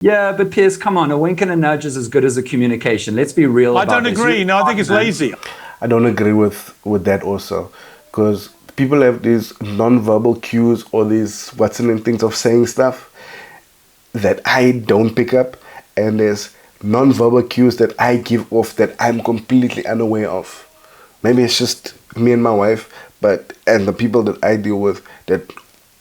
Yeah, but Piers, come on, a wink and a nudge is as good as a communication. Let's be real I about don't this. agree. No, I think it's lazy. I don't agree with that also, because people have these non-verbal cues or these things of saying stuff that I don't pick up, and there's non-verbal cues that I give off that I'm completely unaware of. Maybe it's just me and my wife, and the people that I deal with that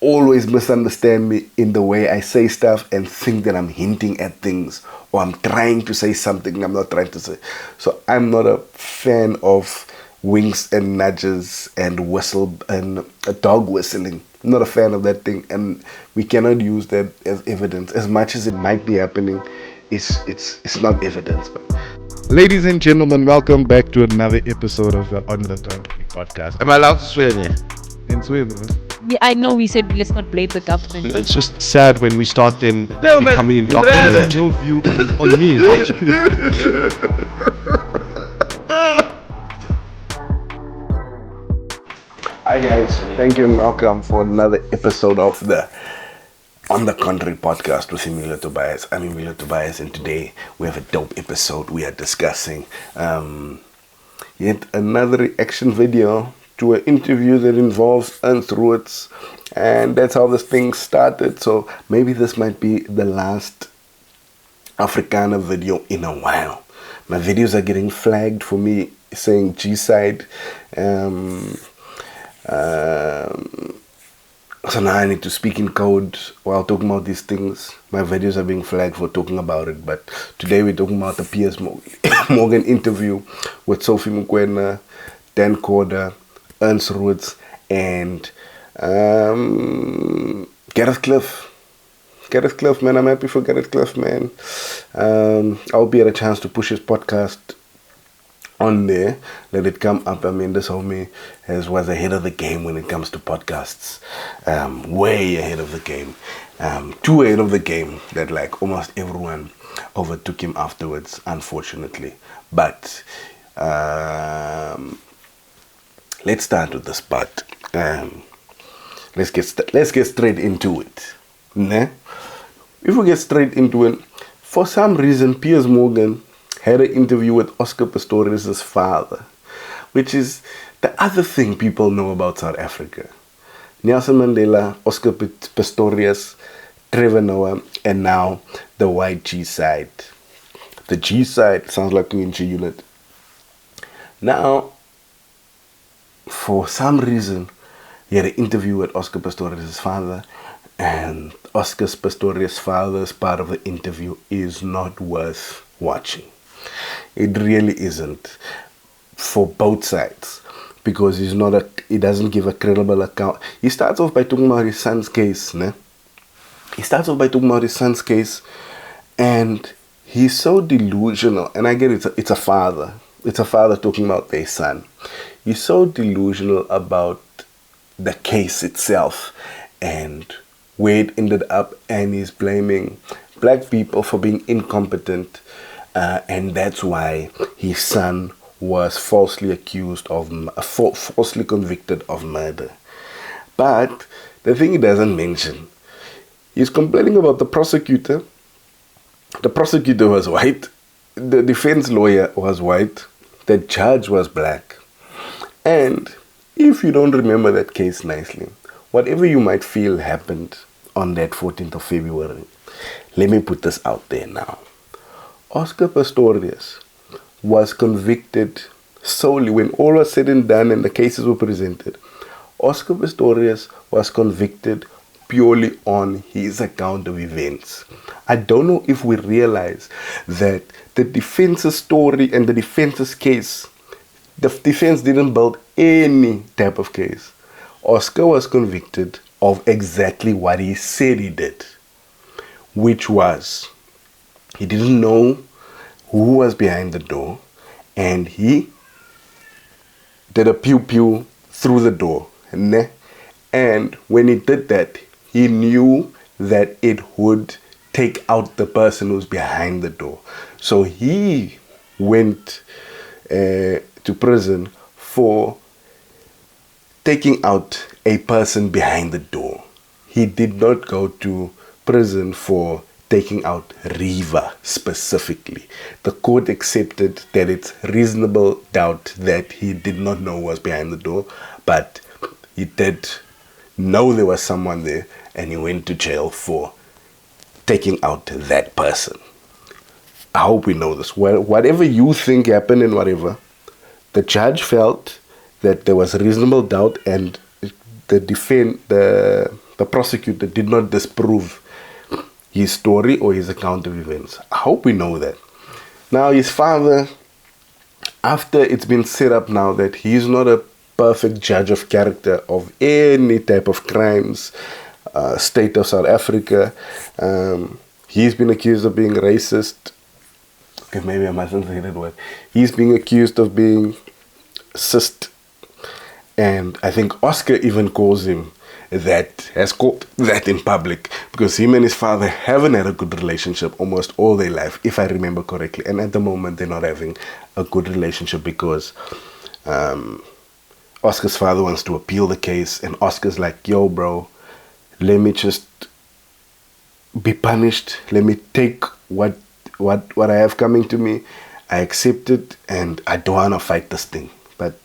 always misunderstand me in the way I say stuff and think that I'm hinting at things or I'm trying to say something I'm not trying to say. So I'm not a fan of winks and nudges and whistle and a dog whistling. I'm not a fan of that thing, and we cannot use that as evidence. As much as it might be happening, it's not evidence. But Ladies and gentlemen, welcome back to another episode of the On the Country podcast. Am I allowed to swear there? In Sweden. Yeah, I know we said let's not blame the government. It's just sad when we start then No, but- becoming indoctrinated view on me. hi guys, thank you and welcome for another episode of the On the Country podcast with Emilio Tobias. I'm Emilio Tobias, and today we have a dope episode. We are discussing yet another reaction video to an interview that involves Ernst Roets, and that's how this thing started. So maybe this might be the last Afrikaner video in a while. My videos are getting flagged for me saying G-side. So now I need to speak in code while talking about these things. My videos are being flagged for talking about it, but today we're talking about the Piers Morgan interview with Sophie Mokoena, Dan Corder, Ernst Roets, and Gareth Cliff. Gareth Cliff, man, I'm happy for Gareth Cliff, man. I'll be at a chance to push his podcast on there, let it come up. I mean, this homie was ahead of the game when it comes to podcasts. Way ahead of the game. Too ahead of the game that like almost everyone overtook him afterwards, unfortunately. But let's start with this part. Let's get straight into it. Nah? If we get straight into it, for some reason Piers Morgan had an interview with Oscar Pistorius' father, which is the other thing people know about South Africa. Nelson Mandela, Oscar Pistorius, Trevor Noah, and now the white G-side. The G-side sounds like an inch unit. Now, for some reason, he had an interview with Oscar Pistorius' father, and Oscar Pistorius' father's part of the interview is not worth watching. It really isn't, for both sides, because he doesn't give a credible account. He starts off by talking about his son's case, ne? And he's so delusional, and I get it's a father. It's a father talking about their son. He's so delusional about the case itself and where it ended up, and he's blaming black people for being incompetent. And that's why his son was falsely convicted of murder. But the thing he doesn't mention, he's complaining about the prosecutor. The prosecutor was white. The defense lawyer was white. The judge was black. And if you don't remember that case nicely, whatever you might feel happened on that 14th of February, let me put this out there now. Oscar Pistorius was convicted solely, when all was said and done and the cases were presented, Oscar Pistorius was convicted purely on his account of events. I don't know if we realize that the defense's story and the defense's case, the defense didn't build any type of case. Oscar was convicted of exactly what he said he did, which was he didn't know who was behind the door, and he did a pew-pew through the door. And when he did that, he knew that it would take out the person who's behind the door. So he went to prison for taking out a person behind the door. He did not go to prison for taking out Riva specifically. The court accepted that it's reasonable doubt that he did not know who was behind the door, but he did know there was someone there, and he went to jail for taking out that person. I hope we know this. Well, whatever you think happened and whatever, the judge felt that there was reasonable doubt, and the prosecutor did not disprove his story or his account of events. I hope we know that. Now, his father, after it's been set up now that he's not a perfect judge of character of any type of crimes, state of South Africa, he's been accused of being racist. Okay, maybe I mustn't say that word. He's being accused of being cyst. And I think Oscar even calls him that, has called that in public, because him and his father haven't had a good relationship almost all their life, if I remember correctly. And at the moment, they're not having a good relationship because Oscar's father wants to appeal the case, and Oscar's like, yo, bro, let me just be punished. Let me take what I have coming to me. I accept it, and I don't want to fight this thing. But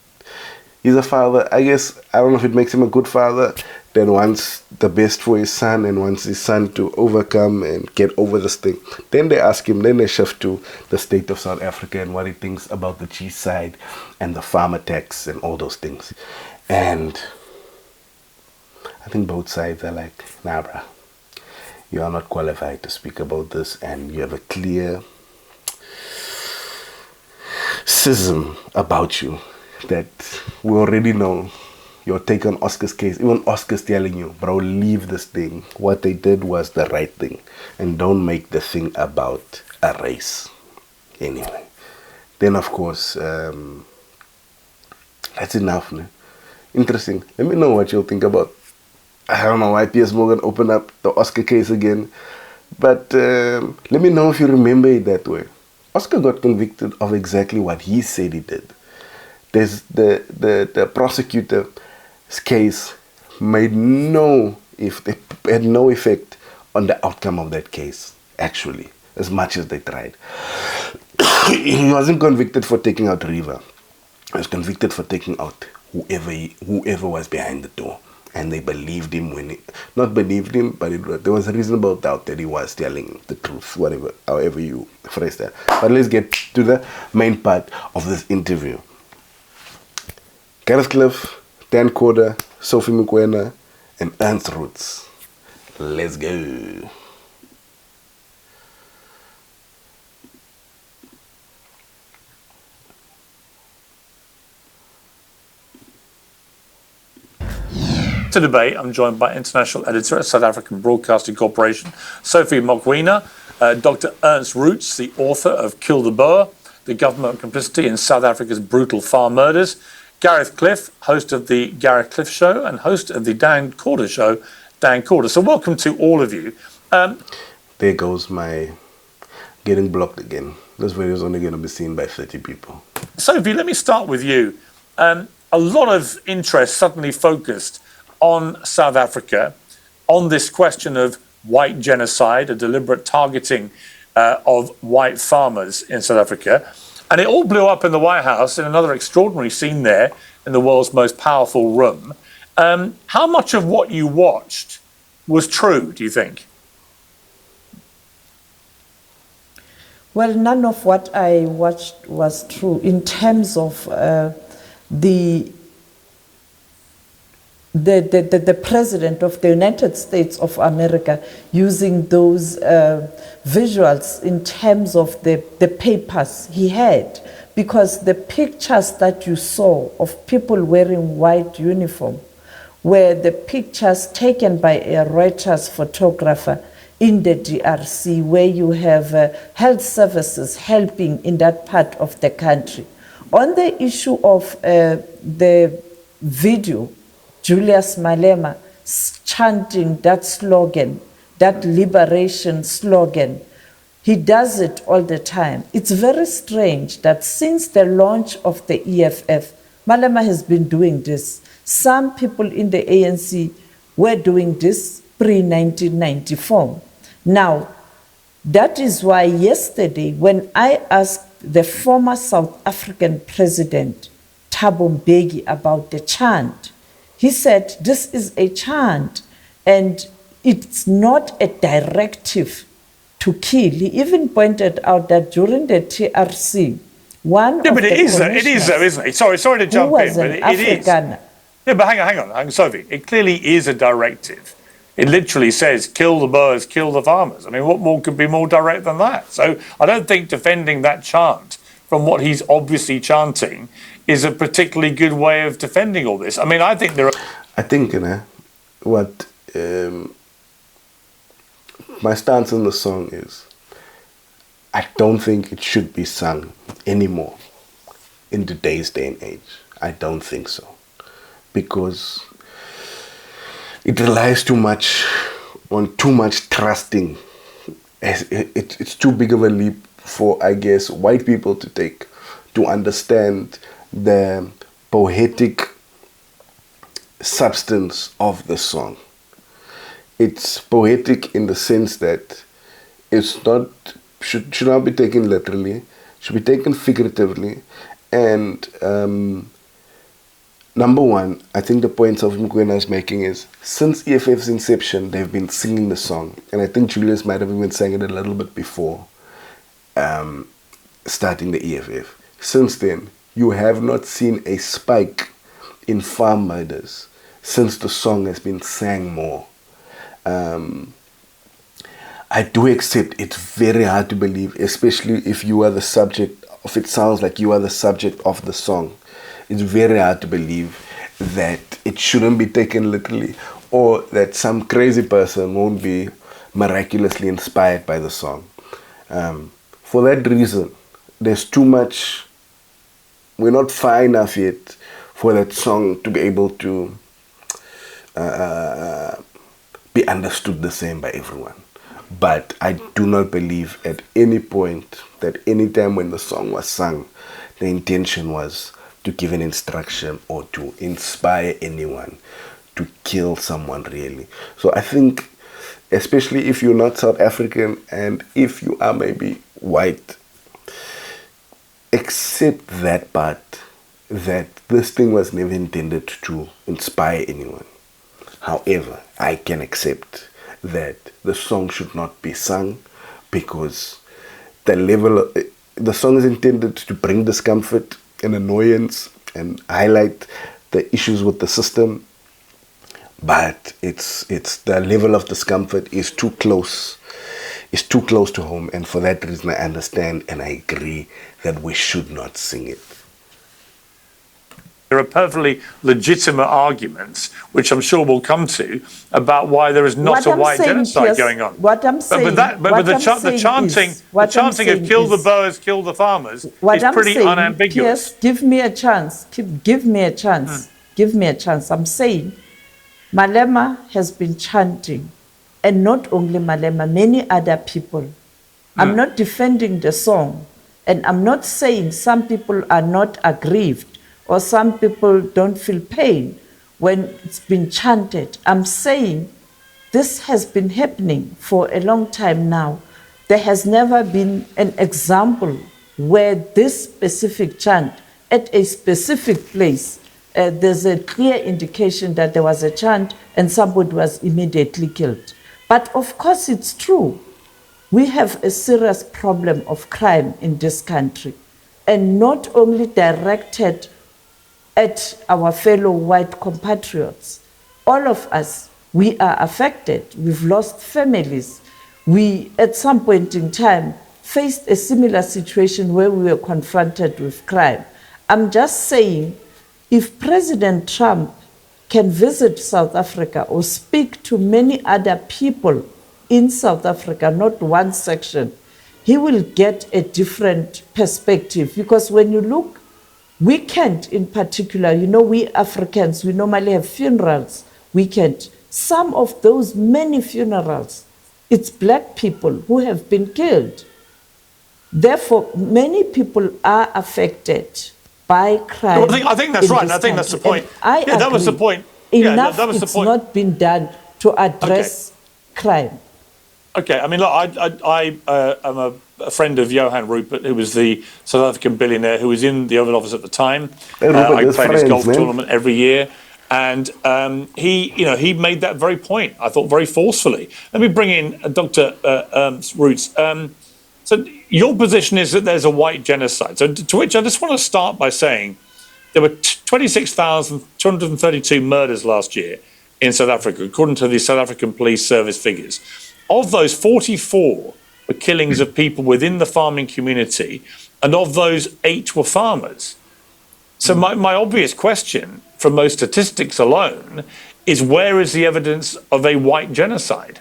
he's a father. I guess, I don't know if it makes him a good father, that wants the best for his son and wants his son to overcome and get over this thing. Then they ask him, then they shift to the state of South Africa and what he thinks about the G side and the farmer tax and all those things. And I think both sides are like, nah, bruh, you are not qualified to speak about this, and you have a clear schism about you that we already know. Your take on Oscar's case, even Oscar's telling you, bro, leave this thing. What they did was the right thing, and don't make the thing about a race. Anyway, then of course, that's enough. Ne? Interesting. Let me know what you'll think about. I don't know why Piers Morgan opened up the Oscar case again, but let me know if you remember it that way. Oscar got convicted of exactly what he said he did. There's the prosecutor's case had no effect on the outcome of that case, actually, as much as they tried. He wasn't convicted for taking out Riva. He was convicted for taking out whoever was behind the door. And they believed him not believed him, but there was a reasonable doubt that he was telling the truth, however you phrase that. But let's get to the main part of this interview. Gareth Cliff, Dan Corder, Sophie Mokoena, and Ernst Roets. Let's go. To debate, I'm joined by international editor at South African Broadcasting Corporation, Sophie Mokoena, Dr. Ernst Roets, the author of Kill the Boer, The Government Complicity in South Africa's Brutal Farm Murders, Gareth Cliff, host of the Gareth Cliff Show and host of the Dan Corder Show, Dan Corder. So welcome to all of you. There goes my getting blocked again. This video is only going to be seen by 30 people. Sophie, let me start with you. A lot of interest suddenly focused on South Africa, on this question of white genocide, a deliberate targeting of white farmers in South Africa. And it all blew up in the White House in another extraordinary scene there in the world's most powerful room. How much of what you watched was true, do you think? Well, none of what I watched was true in terms of the president of the United States of America using those visuals in terms of the papers he had, because the pictures that you saw of people wearing white uniform were the pictures taken by a Reuters photographer in the DRC, where you have health services helping in that part of the country. On the issue of the video, Julius Malema chanting that slogan, that liberation slogan, he does it all the time. It's very strange that since the launch of the EFF, Malema has been doing this. Some people in the ANC were doing this pre-1994. Now, That is why yesterday, when I asked the former South African president, Thabo Mbeki, about the chant, he said, this is a chant and it's not a directive to kill. He even pointed out that during the TRC, one Yeah, of but the it is though, isn't it? Sorry to jump in, but it is. Afrikaner. Yeah, but hang on, Sophie. It clearly is a directive. It literally says, kill the Boers, kill the farmers. I mean, what more could be more direct than that? So I don't think defending that chant from what he's obviously chanting is a particularly good way of defending all this. I mean, I think there are... I think, what my stance on the song is, I don't think it should be sung anymore in today's day and age. I don't think so. Because it relies too much on too much trusting. It's too big of a leap for, I guess, white people to take, to understand the poetic substance of the song. It's poetic in the sense that it's not should not be taken literally, should be taken figuratively, and number one, I think the point Sophie Mokoena is making is, since EFF's inception, they've been singing the song, and I think Julius might have even sang it a little bit before starting the EFF. Since then, you have not seen a spike in farm murders since the song has been sang more. I do accept it's very hard to believe, especially if you are the subject, if it sounds like you are the subject of the song. It's very hard to believe that it shouldn't be taken literally, or that some crazy person won't be miraculously inspired by the song. For that reason, there's too much, we're not far enough yet for that song to be able to be understood the same by everyone. But I do not believe at any point that any time when the song was sung, the intention was to give an instruction or to inspire anyone to kill someone really. So I think, especially if you're not South African and if you are maybe white, accept that part, that this thing was never intended to inspire anyone. However, I can accept that the song should not be sung because the song is intended to bring discomfort and annoyance and highlight the issues with the system, but it's the level of discomfort is too close to home, and for that reason I understand and I agree that we should not sing it. There are perfectly legitimate arguments, which I'm sure we'll come to, about why there is not a white genocide going on. What I'm saying, the chanting of kill the Boers, kill the farmers is pretty unambiguous. Piers, give me a chance. Give me a chance. Give me a chance. I'm saying Malema has been chanting, and not only Malema, many other people. I'm not defending the song, and I'm not saying some people are not aggrieved or some people don't feel pain when it's been chanted. I'm saying this has been happening for a long time now. There has never been an example where this specific chant at a specific place, there's a clear indication that there was a chant and somebody was immediately killed. But of course it's true. We have a serious problem of crime in this country, and not only directed at our fellow white compatriots. All of us, we are affected. We've lost families. We, at some point in time, faced a similar situation where we were confronted with crime. I'm just saying, if President Trump can visit South Africa or speak to many other people in South Africa, not one section, he will get a different perspective. Because when you look, weekend in particular, you know, we Africans, we normally have funerals weekend. Some of those many funerals, it's black people who have been killed. Therefore, many people are affected by crime. No, I think that's right. I think that's the point. That was the point. Enough, that was the point. It's not been done to address crime. Okay, I mean, look, I am a friend of Johan Rupert, who was the South African billionaire who was in the Oval Office at the time. Hey, Rupert, I there's played his friends, golf man. tournament every year, and he made that very point. I thought very forcefully. Let me bring in Dr. Roets. So your position is that there's a white genocide. So to which I just want to start by saying there were 26,232 murders last year in South Africa, according to the South African Police Service figures. Of those, 44 were killings of people within the farming community, and of those, 8 were farmers. So my obvious question from those statistics alone is, where is the evidence of a white genocide?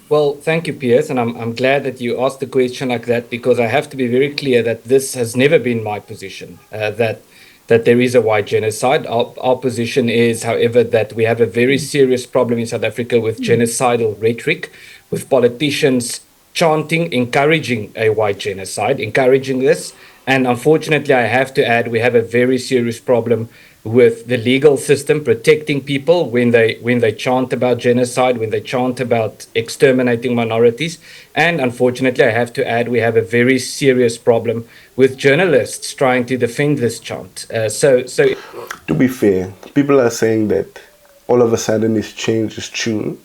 Well, thank you, Piers, and I'm glad that you asked the question like that, because I have to be very clear that this has never been my position, that there is a white genocide. Our position is, however, that we have a very serious problem in South Africa with genocidal rhetoric, with politicians chanting, encouraging a white genocide, encouraging this. And unfortunately, I have to add, we have a very serious problem with the legal system protecting people when they chant about genocide, when they chant about exterminating minorities. And unfortunately, I have to add, we have a very serious problem with journalists trying to defend this chant. So To be fair, people are saying that all of a sudden it's changed his tune.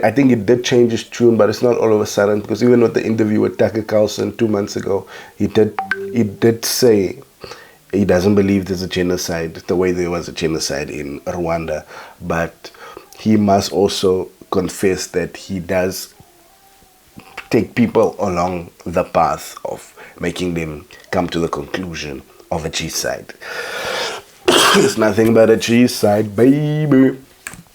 I think it did change his tune, but it's not all of a sudden, because even with the interview with Tucker Carlson 2 months ago, he did say he doesn't believe there's a genocide the way there was a genocide in Rwanda, but he must also confess that he does take people along the path of making them come to the conclusion of a genocide. It's nothing but a genocide, baby.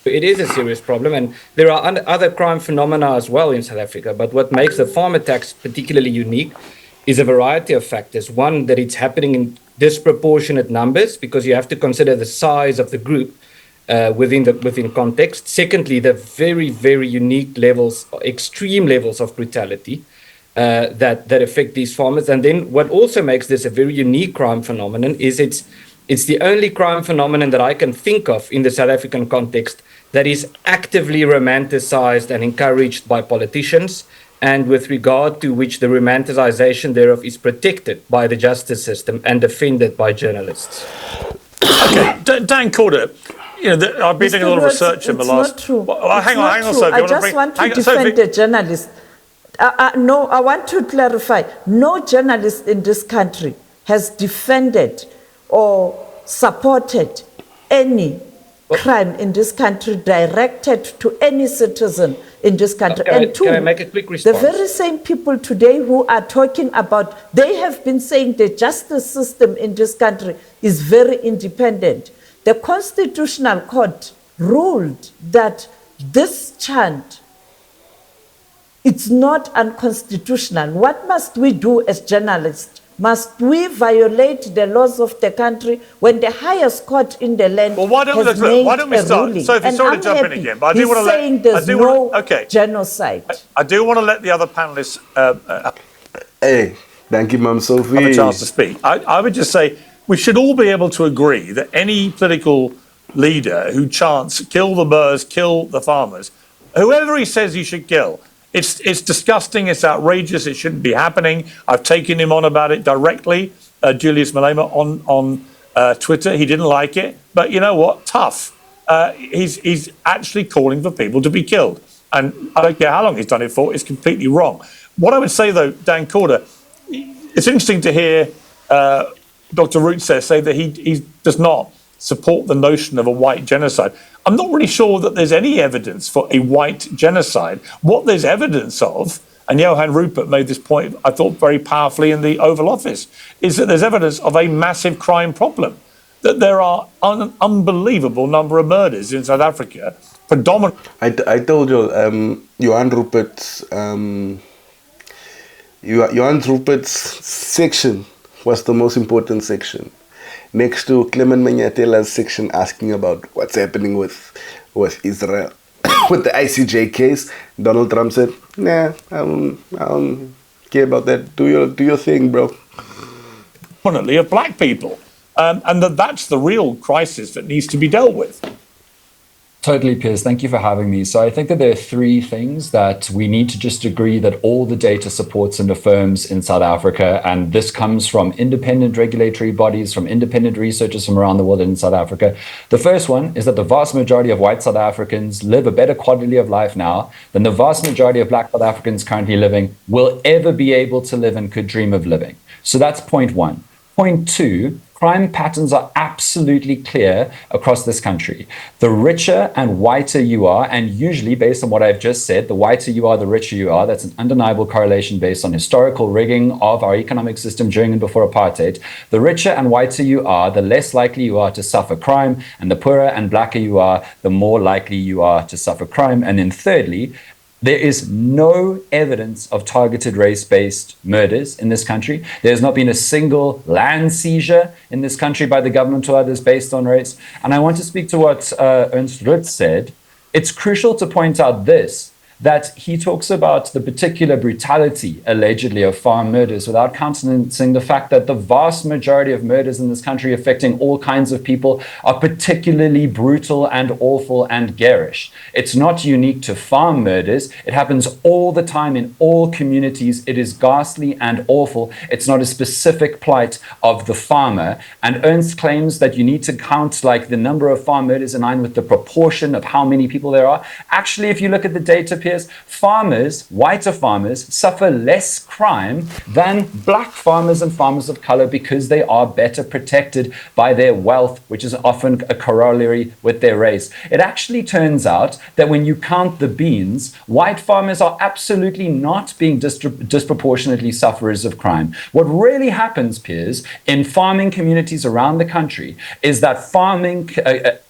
it is a serious problem, and there are other crime phenomena as well in South Africa. But what makes the farm attacks particularly unique is a variety of factors. One, that it's happening in disproportionate numbers, because you have to consider the size of the group within context. Secondly, the very, very unique levels, extreme levels of brutality that affect these farmers. And then what also makes this a very unique crime phenomenon is it's the only crime phenomenon that I can think of in the South African context that is actively romanticized and encouraged by politicians, and with regard to which the romanticization thereof is protected by the justice system and defended by journalists. Okay, Dan Corder, I've been doing a lot of research in the last. It's not true. Well, hang on, Sophie. I just want to defend the journalist. No, I want to clarify. No journalist in this country has defended or supported any crime in this country directed to any citizen in this country. Can I make a quick response? The very same people today who are talking about, they have been saying the justice system in this country is very independent. The Constitutional Court ruled that this chant, it's not unconstitutional. What must we do as journalists? Must we violate the laws of the country when the highest court in the land Well, why don't we start? ruling? Sophie, And sorry I'm to jump in happy. again, but I do He's want to saying there's no genocide. I do want to let the other panelists Hey, thank you, Mum Sophie. have a chance to speak. I would just say we should all be able to agree that any political leader who chants "kill the Boers, kill the farmers," whoever he says he should kill, it's disgusting, it's outrageous, it shouldn't be happening. I've taken him on about it directly, Julius Malema on Twitter. He didn't like it, but you know what? Tough. He's actually calling for people to be killed, and I don't care how long he's done it for. It's completely wrong. What I would say though, Dan Corder, it's interesting to hear Dr. Roets say that he does not support the notion of a white genocide. I'm not really sure that there's any evidence for a white genocide. What there's evidence of, and Johan Rupert made this point, I thought, very powerfully in the Oval Office, is that there's evidence of a massive crime problem, that there are an unbelievable number of murders in South Africa, predominantly. I told you, Johan Rupert's section was the most important section, next to Clement Manyatela's section asking about what's happening with Israel. With the ICJ case, Donald Trump said, nah, I don't care about that. Do your thing, bro. Predominantly of black people. And that's the real crisis that needs to be dealt with. Totally, Piers. Thank you for having me. So I think that there are three things that we need to just agree that all the data supports and affirms in South Africa. And this comes from independent regulatory bodies, from independent researchers from around the world in South Africa. The first one is that the vast majority of white South Africans live a better quality of life now than the vast majority of black South Africans currently living will ever be able to live and could dream of living. So that's point one. Point two, crime patterns are absolutely clear across this country. The richer and whiter you are, and usually based on what I've just said, the whiter you are, the richer you are. That's an undeniable correlation based on historical rigging of our economic system during and before apartheid. The richer and whiter you are, the less likely you are to suffer crime, and the poorer and blacker you are, the more likely you are to suffer crime. And then thirdly, there is no evidence of targeted race-based murders in this country. There's not been a single land seizure in this country by the government or others based on race. And I want to speak to what Ernst Roets said. It's crucial to point out this, that he talks about the particular brutality, allegedly, of farm murders without countenancing the fact that the vast majority of murders in this country affecting all kinds of people are particularly brutal and awful and garish. It's not unique to farm murders. It happens all the time in all communities. It is ghastly and awful. It's not a specific plight of the farmer. And Ernst claims that you need to count like the number of farm murders in line with the proportion of how many people there are. Actually, if you look at the data, farmers, whiter farmers, suffer less crime than black farmers and farmers of color because they are better protected by their wealth, which is often a corollary with their race. It actually turns out that when you count the beans, white farmers are absolutely not being disproportionately sufferers of crime. What really happens, Piers, in farming communities around the country is that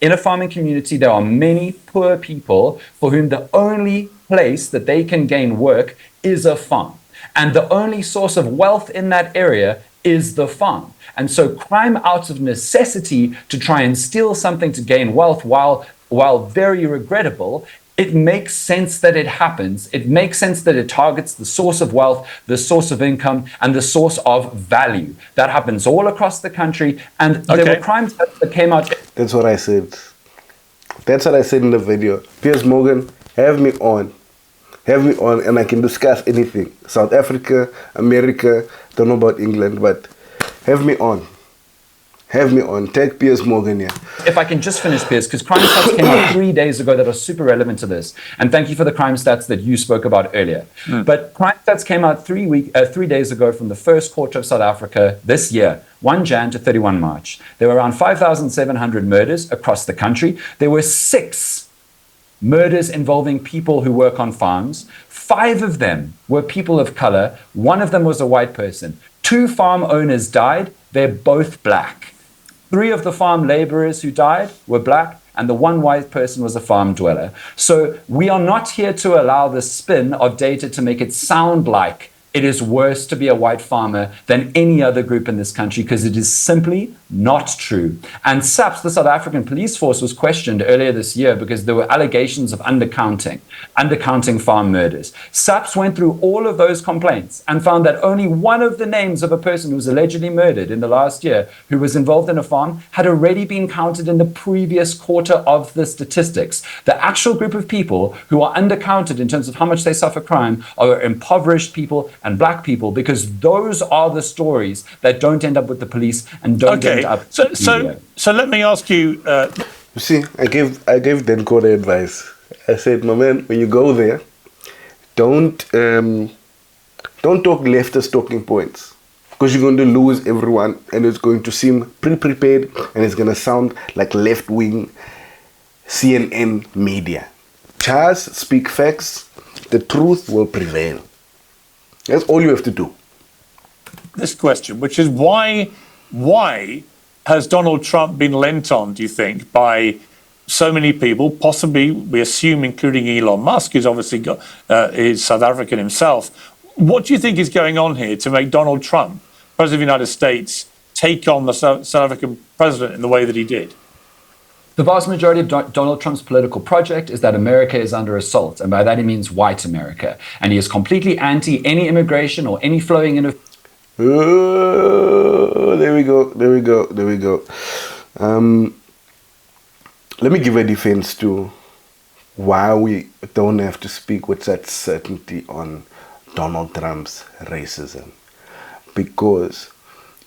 in a farming community, there are many poor people for whom the only place that they can gain work is a farm. And the only source of wealth in that area is the farm. And so crime out of necessity to try and steal something to gain wealth, while very regrettable, it makes sense that it happens. It makes sense that it targets the source of wealth, the source of income, and the source of value. That happens all across the country. And there were crimes that came out. That's what I said. That's what I said in the video. Piers Morgan, have me on, and I can discuss anything. South Africa, America, don't know about England, but have me on. Take Piers Morgan here. If I can just finish, Piers, because crime stats came out 3 days ago that are super relevant to this. And thank you for the crime stats that you spoke about earlier. But crime stats came out 3 days ago from the first quarter of South Africa this year, 1 Jan to 31 March. There were around 5,700 murders across the country. There were 6 murders involving people who work on farms. 5 of them were people of color. 1 of them was a white person. 2 farm owners died. They're both black. 3 of the farm laborers who died were black, and the 1 white person was a farm dweller. So we are not here to allow the spin of data to make it sound like it is worse to be a white farmer than any other group in this country, because it is simply not true. And SAPS, the South African Police Force, was questioned earlier this year because there were allegations of undercounting farm murders. SAPS went through all of those complaints and found that only 1 of the names of a person who was allegedly murdered in the last year who was involved in a farm had already been counted in the previous quarter of the statistics. The actual group of people who are undercounted in terms of how much they suffer crime are impoverished people and black people, because those are the stories that don't end up with the police and don't end up with the media. So let me ask you. You see, I gave Denko the advice. I said, my man, when you go there, don't talk leftist talking points, because you're going to lose everyone, and it's going to seem pre-prepared, and it's going to sound like left-wing CNN media. Just speak facts. The truth will prevail. That's all you have to do. This question, which is why has Donald Trump been lent on, do you think, by so many people, possibly, we assume, including Elon Musk, who's obviously is South African himself. What do you think is going on here to make Donald Trump, President of the United States, take on the South African president in the way that he did? The vast majority of Donald Trump's political project is that America is under assault, and by that he means white America. And he is completely anti any immigration or any flowing in of... Oh, there we go. Let me give a defense to why we don't have to speak with such certainty on Donald Trump's racism. Because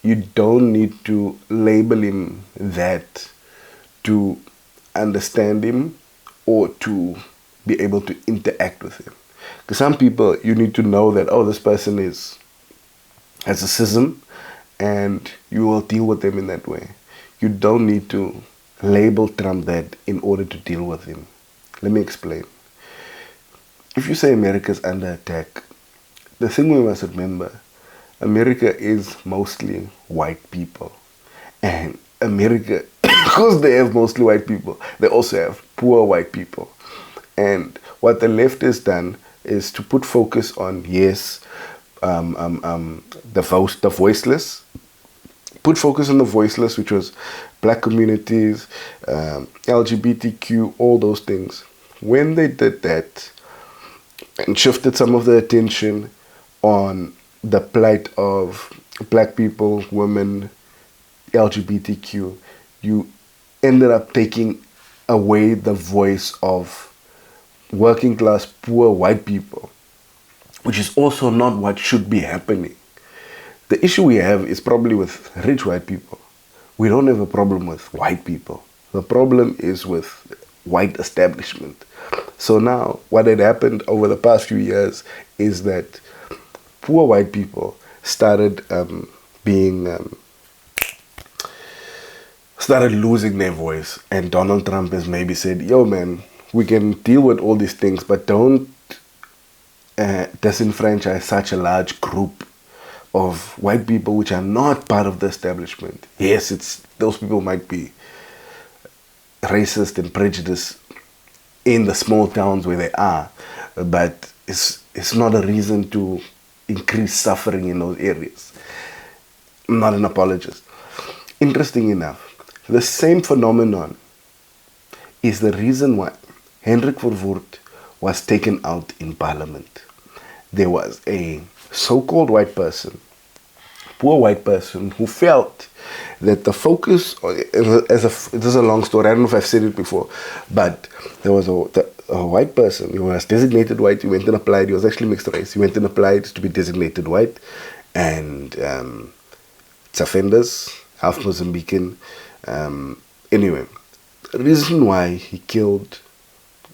you don't need to label him that to understand him or to be able to interact with him. Because some people, you need to know that, oh, this person has a schism, and you will deal with them in that way. You don't need to label Trump that in order to deal with him. Let me explain. If you say America is under attack, the thing we must remember, America is mostly white people. And America, because they have mostly white people, they also have poor white people. And what the left has done is to put focus on, yes, the voiceless. Put focus on the voiceless, which was black communities, LGBTQ, all those things. When they did that and shifted some of the attention on the plight of black people, women, LGBTQ, you ended up taking away the voice of working class, poor white people, which is also not what should be happening. The issue we have is probably with rich white people. We don't have a problem with white people. The problem is with white establishment. So now, what had happened over the past few years is that poor white people started started losing their voice. And Donald Trump has maybe said, yo man, we can deal with all these things, but don't disenfranchise such a large group of white people which are not part of the establishment. Yes, those people might be racist and prejudiced in the small towns where they are, but it's not a reason to increase suffering in those areas. I'm not an apologist. Interesting enough, the same phenomenon is the reason why Hendrik Verwoerd was taken out in Parliament. There was a so-called white person, poor white person, who felt that the focus, this is a long story, I don't know if I've said it before, but there was a white person, he was designated white, he went and applied, he was actually mixed race, he went and applied to be designated white, and it's offenders, half Mozambican, anyway, the reason why he killed,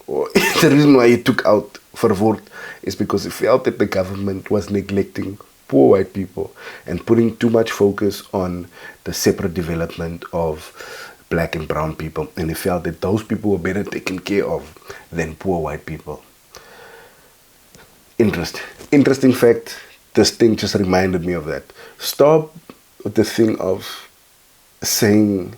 or the reason why he took out Verwoerd is because he felt that the government was neglecting poor white people and putting too much focus on the separate development of black and brown people, and he felt that those people were better taken care of than poor white people. Interesting fact, this thing just reminded me of that. Stop with the thing of saying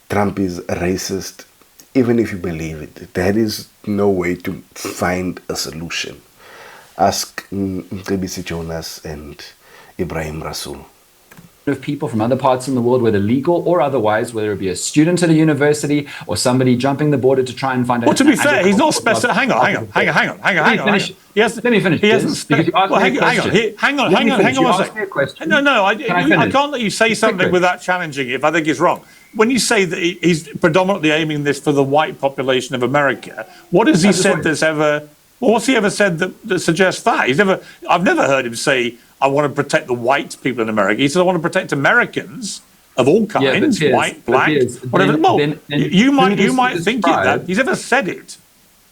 Trump is racist, even if you believe it. That is no way to find a solution. Ask Mcebisi Jonas and Ibrahim Rasool. Of people from other parts in the world, whether legal or otherwise, whether it be a student at a university or somebody jumping the border to try and find out. Well, to be fair, he's not specific. Hang on. Yes, let me finish. He hasn't. Hang on a second. No, I can't let you say something without challenging it if I think it's wrong. When you say that he's predominantly aiming this for the white population of America, what has he said that's ever? What's he ever said that suggests that? I've never heard him say, I want to protect the white people in America. He said, I want to protect Americans of all kinds, white, black, whatever. You might think that. He's never said it.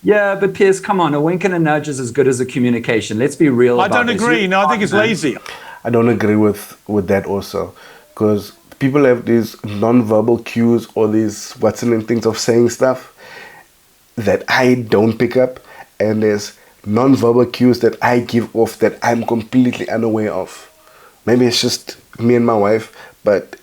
Yeah, but Piers, come on. A wink and a nudge is as good as a communication. Let's be real about this. I don't agree. No, I think it's lazy. I don't agree with that also. Because people have these non-verbal cues or these things of saying stuff that I don't pick up. And there's non-verbal cues that I give off that I'm completely unaware of. Maybe it's just me and my wife,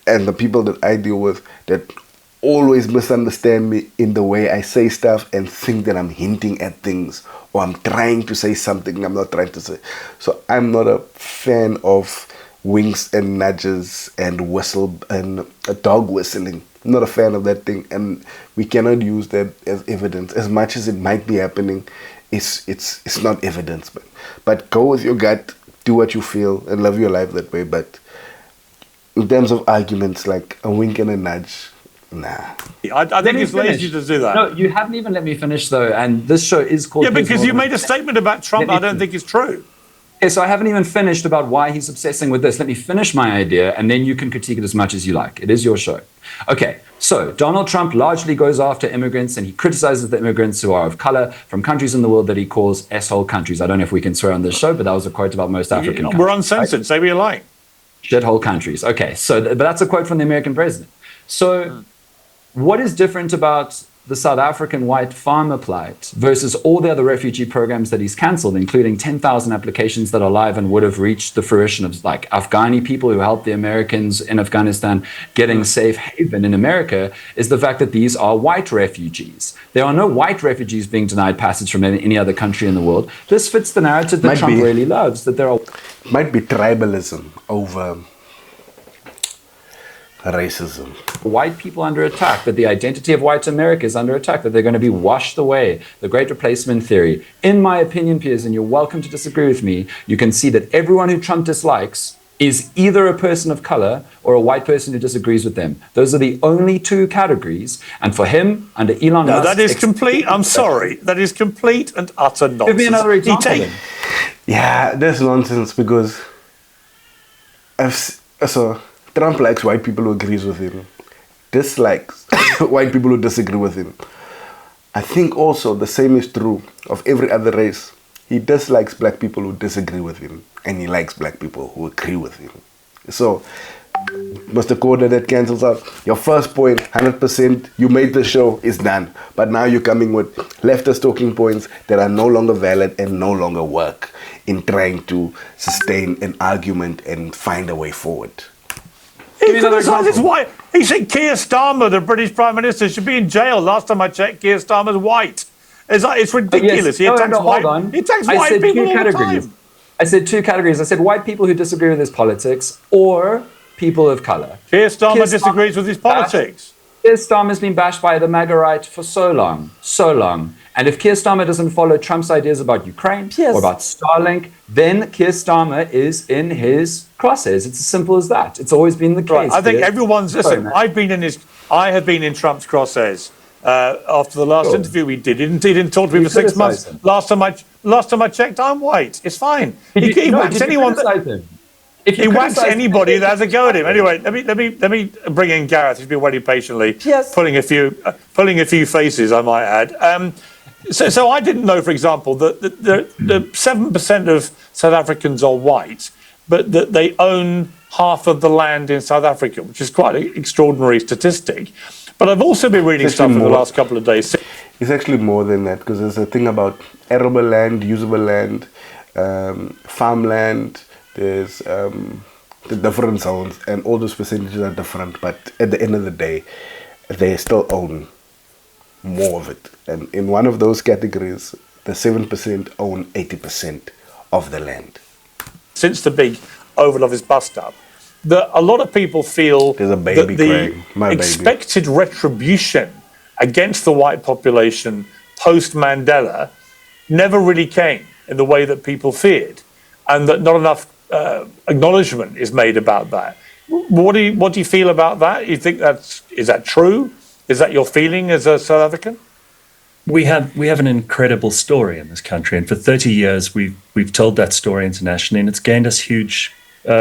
and the people that I deal with that always misunderstand me in the way I say stuff and think that I'm hinting at things or I'm trying to say something I'm not trying to say. So I'm not a fan of winks and nudges and whistle and a dog whistling. I'm not a fan of that thing, and we cannot use that as evidence. As much as it might be happening, it's not evidence, but go with your gut, do what you feel, and live your life that way. But in terms of arguments, like a wink and a nudge, Nah. I think it's lazy to do that. No, you haven't even let me finish, though. And this show is called... Yeah, because you made a statement about Trump I don't think is true. Okay, so I haven't even finished about why he's obsessing with this. Let me finish my idea, and then you can critique it as much as you like. It is your show. Okay, so Donald Trump largely goes after immigrants, and he criticizes the immigrants who are of color from countries in the world that he calls S-hole countries. I don't know if we can swear on this show, but that was a quote about most African countries. We're uncensored. Right? Say what you like. Shithole countries. Okay, so but that's a quote from the American president. So what is different about the South African white farmer plight versus all the other refugee programs that he's cancelled, including 10,000 applications that are live and would have reached the fruition of like Afghani people who helped the Americans in Afghanistan getting safe haven in America, is the fact that these are white refugees. There are no white refugees being denied passage from any other country in the world. This fits the narrative that Trump really loves, that there are... Might be tribalism over racism. White people under attack, that the identity of white America is under attack, that they're going to be washed away, the great replacement theory. In my opinion, Piers, and you're welcome to disagree with me, you can see that everyone who Trump dislikes is either a person of color or a white person who disagrees with them. Those are the only two categories. And for him, under Elon Musk... that is complete, I'm sorry, that is complete and utter nonsense. Give me another example. Yeah, that's nonsense because Trump likes white people who agrees with him, dislikes white people who disagree with him. I think also the same is true of every other race. He dislikes black people who disagree with him, and he likes black people who agree with him. So, Mr. Corder, that cancels out your first point, 100%, you made the show, is done. But now you're coming with leftist talking points that are no longer valid and no longer work in trying to sustain an argument and find a way forward. Why he said Keir Starmer, the British Prime Minister, should be in jail. Last time I checked, Keir Starmer's white. It's ridiculous. Yes. He attacks white people all the time. I said two categories. I said white people who disagree with his politics or people of color. Keir Starmer disagrees with his politics. Keir Starmer's been bashed by the MAGA right for so long. And if Keir Starmer doesn't follow Trump's ideas about Ukraine or about Starlink, then Keir Starmer is in his crosshairs. It's as simple as that. It's always been the case. Right. I think everyone's... Listen, I have been in Trump's crosshairs after the last interview we did. He didn't talk to me for 6 months. Last time I checked, I'm white. It's fine. He whacks anyone... If he whacks anybody that has a go at him. Anyway, let me bring in Gareth. He's been waiting patiently, pulling a few faces, I might add. So I didn't know, for example, that the 7% of South Africans are white, but that they own half of the land in South Africa, which is quite an extraordinary statistic. But I've also been reading stuff in the last couple of days. It's actually more than that, because there's a thing about arable land, usable land, farmland. There's the different zones, and all those percentages are different, but at the end of the day, they still own more of it. And in one of those categories, the 7% own 80% of the land. Since the big Oval Office bust-up, that a lot of people feel that the expected retribution against the white population post-Mandela never really came in the way that people feared, and that not enough acknowledgement is made about that. What do you feel about that? You think is that true? Is that your feeling as a South African? We have an incredible story in this country, and for 30 years we've told that story internationally, and it's gained us huge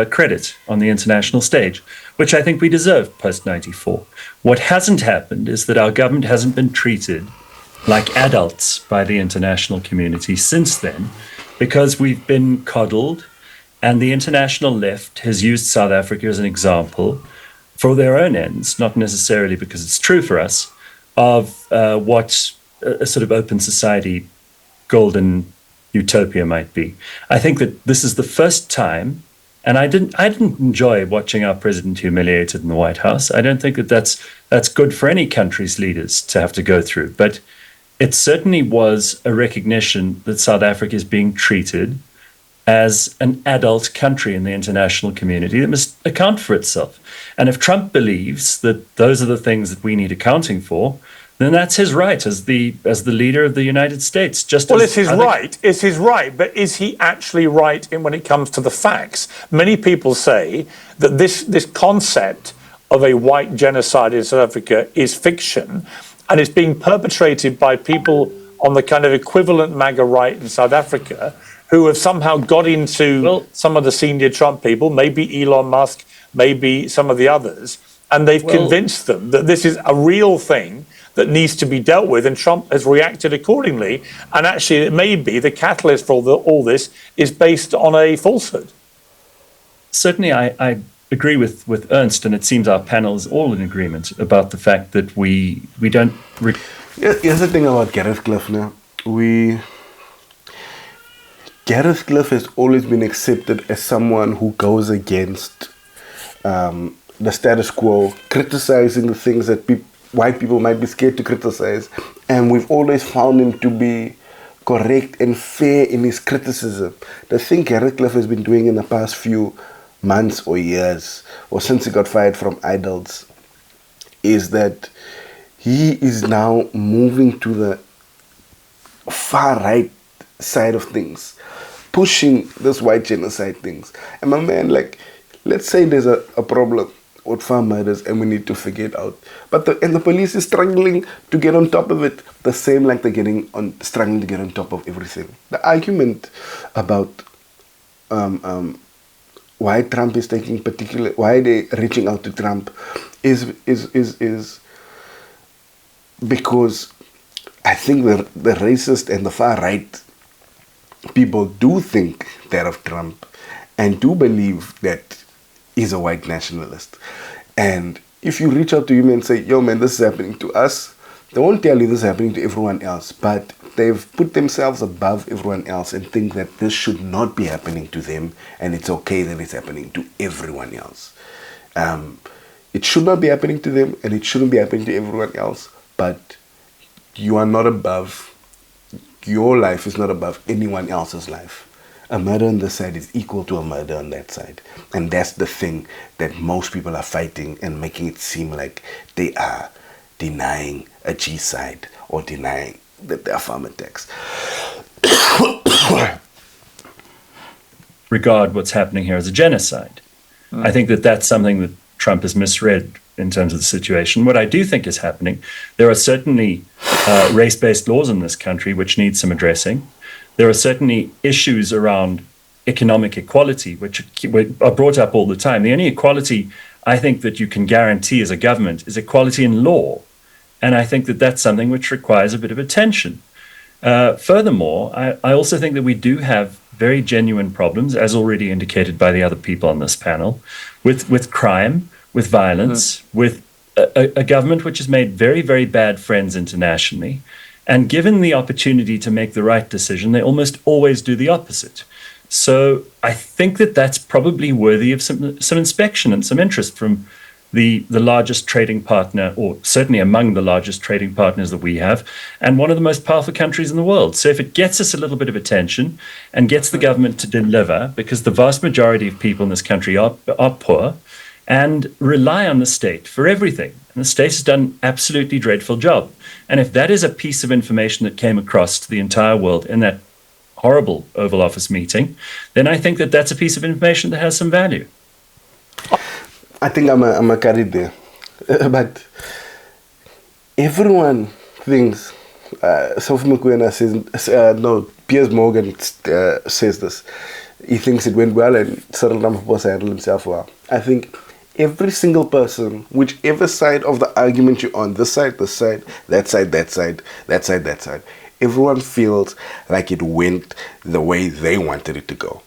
credit on the international stage, which I think we deserve post 94. What hasn't happened is that our government hasn't been treated like adults by the international community since then, because we've been coddled. And the international left has used South Africa as an example for their own ends, not necessarily because it's true for us, of what a sort of open society golden utopia might be. I think that this is the first time, and I didn't enjoy watching our president humiliated in the White House. I don't think that that's good for any country's leaders to have to go through. But it certainly was a recognition that South Africa is being treated as an adult country in the international community that must account for itself. And if Trump believes that those are the things that we need accounting for, then that's his right as the leader of the United States. It's his right, but is he actually right when it comes to the facts? Many people say that this concept of a white genocide in South Africa is fiction, and it's being perpetrated by people on the kind of equivalent MAGA right in South Africa who have somehow got into some of the senior Trump people, maybe Elon Musk, maybe some of the others, and they've convinced them that this is a real thing that needs to be dealt with, and Trump has reacted accordingly. And actually, it may be the catalyst for all this is based on a falsehood. Certainly, I agree with Ernst, and it seems our panel is all in agreement about the fact that we don't... Here's the thing about Gareth Cliff now. Gareth Cliff has always been accepted as someone who goes against the status quo, criticizing the things that white people might be scared to criticize. And we've always found him to be correct and fair in his criticism. The thing Gareth Cliff has been doing in the past few months or years, or since he got fired from Idols, is that he is now moving to the far right side of things, pushing this white genocide things. And my man, like, let's say there's a problem with farm murders and we need to figure it out. But the police is struggling to get on top of it, the same like they're struggling to get on top of everything. The argument about why Trump is why they're reaching out to Trump is because I think the racist and the far right people do think that of Trump and do believe that he's a white nationalist. And if you reach out to him and say, yo man, this is happening to us, they won't tell you this is happening to everyone else, but they've put themselves above everyone else and think that this should not be happening to them, and it's okay that it's happening to everyone else. It should not be happening to them, and it shouldn't be happening to everyone else, but you are not above, your life is not above anyone else's life. A murder on this side is equal to a murder on that side. And that's the thing that most people are fighting and making it seem like they are denying a G-side or denying that there are farm attacks. Regard what's happening here as a genocide. I think that that's something that Trump has misread in terms of the situation. What I do think is happening, there are certainly race-based laws in this country which need some addressing. There are certainly issues around economic equality, which are brought up all the time. The only equality I think that you can guarantee as a government is equality in law. And I think that that's something which requires a bit of attention. Furthermore, I also think that we do have very genuine problems, as already indicated by the other people on this panel, with crime, with violence, with a government which has made very, very bad friends internationally. And given the opportunity to make the right decision, they almost always do the opposite. So I think that that's probably worthy of some inspection and some interest from the largest trading partner, or certainly among the largest trading partners that we have, and one of the most powerful countries in the world. So if it gets us a little bit of attention and gets the government to deliver, because the vast majority of people in this country are poor and rely on the state for everything. And the state has done an absolutely dreadful job. And if that is a piece of information that came across to the entire world in that horrible Oval Office meeting, then I think that that's a piece of information that has some value. I think I'm a carried there. But everyone thinks, Sophie Mokoena says, Piers Morgan says this. He thinks it went well and Cyril Ramaphosa handled himself well. I think every single person, whichever side of the argument you're on, this side, that side, that side, that side, everyone feels like it went the way they wanted it to go.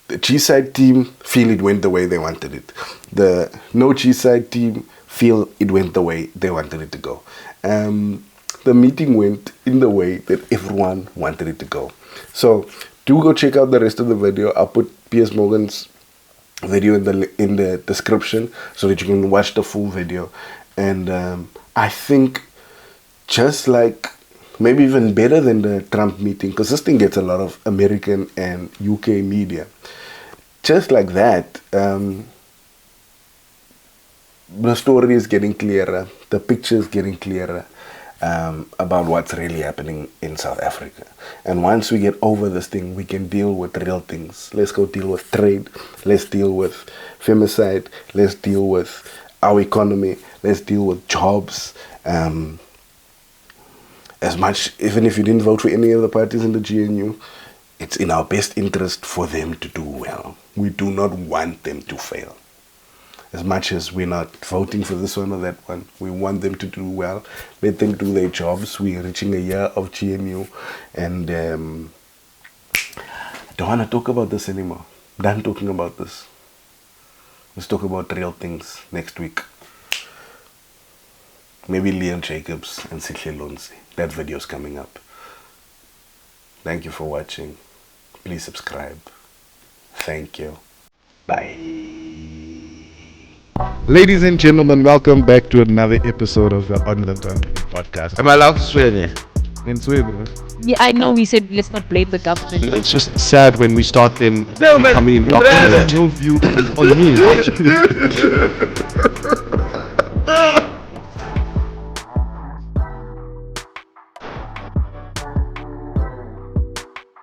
The G-side team feel it went the way they wanted it. The no G-side team feel it went the way they wanted it to go. The meeting went in the way that everyone wanted it to go. So do go check out the rest of the video. I'll put Piers Morgan's video in the description so that you can watch the full video. And I think just like maybe even better than the Trump meeting, because this thing gets a lot of American and UK media. Just like that, the story is getting clearer, the picture is getting clearer. about what's really happening in South Africa. And once we get over this thing, we can deal with real things. Let's go deal with trade. Let's deal with femicide. Let's deal with our economy. Let's deal with jobs. As much, even if you didn't vote for any of the parties in the GNU, it's in our best interest for them to do well. We do not want them to fail. As much as we're not voting for this one or that one, we want them to do well. Let them do their jobs. We're reaching a year of GNU, and I don't want to talk about this anymore. Done talking about this. Let's talk about real things next week. Maybe Leon Jacobs and Sihle Lonsi. That video's coming up. Thank you for watching. Please subscribe. Thank you. Bye. Ladies and gentlemen, welcome back to another episode of the On the Turn podcast. Am I allowed to swear there? In Sweden. Yeah, I know we said let's not blame the government. It's just sad when we start them coming in. No view on me.